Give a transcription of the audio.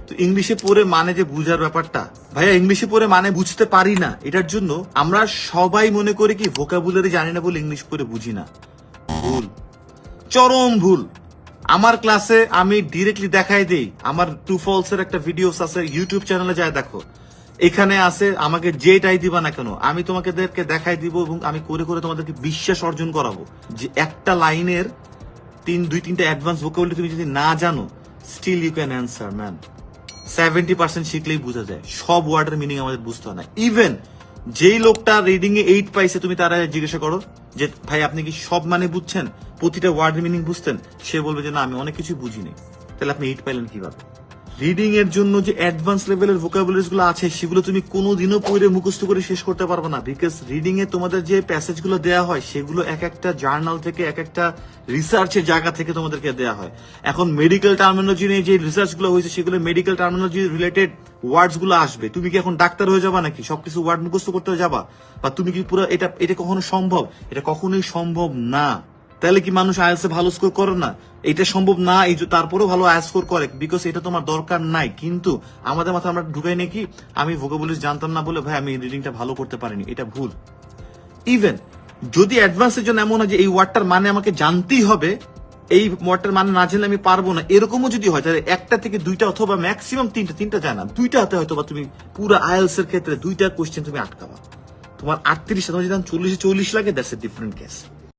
তো ইংলিশে পড়ে মানে যে বুঝার ব্যাপারটা, ভাইয়া ইংলিশে পড়ে মানে বুঝতে পারি না, এটার জন্য আমরা সবাই মনে করি কি ভোকাবুলারি জানি না বলে ইংলিশ পড়ে বুঝি না। ভুল, চরম ভুল। আমার ক্লাসে আমি ডিরেক্টলি দেখাই দেই, আমার টু ফলস এর একটা ভিডিওস আছে, ইউটিউব চ্যানেলে যায় দেখো, এখানে আছে, আমাকে যেটাই দিবা না কেন আমি তোমাকে দেখাই দিব এবং আমি করে করে তোমাদেরকে বিশ্বাস অর্জন করাবো যে একটা লাইনের দুই তিনটা অ্যাডভান্স ভোকাবুলারি তুমি যদি না জানো, still you can answer man. 70% শিখলেই বোঝা যায়, সব ওয়ার্ডের মিনিং আমাদের বুঝতে হয় না। ইভেন যেই লোকটা রিডিং এ 8 পাইছে তুমি তারা জিজ্ঞাসা করো যে ভাই আপনি কি সব মানে বুঝছেন, প্রতিটা ওয়ার্ডের মিনিং বুঝতেন, সে বলবে যে না আমি অনেক কিছু বুঝিনি। তাহলে আপনি 8 পাইলেন কিভাবে? রিডিং এর জন্য যে অ্যাডভান্স লেভেলের ভোকাবুলারিজ গুলো আছে সেগুলো তুমি কোনোদিনও পড়ে মুখস্থ করে শেষ করতে পারবে না, বিকজ রিডিং এ তোমাদের যে প্যাসেজ গুলো দেওয়া হয় সেগুলো এক একটা জার্নাল থেকে, এক একটা রিসার্চের জায়গা থেকে তোমাদেরকে দেওয়া হয়। এখন মেডিকেল টার্মিনোলজি নিয়ে যে রিসার্চ গুলো হয়েছে সেগুলো মেডিকেল টার্মিনোলজি রিলেটেড ওয়ার্ডস গুলো আসবে। তুমি কি এখন ডাক্তার হয়ে যাবা নাকি সবকিছু ওয়ার্ড মুখস্থ করতে যাবা? বা তুমি কি পুরো এটা কখনো সম্ভব? এটা কখনোই সম্ভব না। তাহলে কি মানুষ আইএলটিএস ভালো স্কোর করে না? এটা সম্ভব না, এই যে তারপরেও ভালো আইএলটিএস স্কোর করে, বিকজ এটা তোমার দরকার নাই। কিন্তু আমাদের মাথায় আমরা ঢুকাই নাকি আমি ভোকাবুলারি জানতাম না বলে ভাই আমি রিডিংটা ভালো করতে পারিনি, এটা ভুল। ইভেন যদি অ্যাডভান্সের জন্য এমন হয় যে এই ওয়ার্ডটার মানে আমাকে জানতেই হবে, এই ওয়ার্ডটার মানে না জানলে আমি পারবো না, এরকমও যদি হয় তাহলে একটা থেকে দুইটা অথবা ম্যাক্সিমাম তিনটা যায় না, দুইটা হাতে হয়তো বা তুমি পুরো আইএলটিএস এর ক্ষেত্রে দুইটা কোশ্চেন তুমি আটকাবা। তোমার 38 তোমার যদি 40 লাগে দ্যাটস এ ডিফারেন্ট কেস।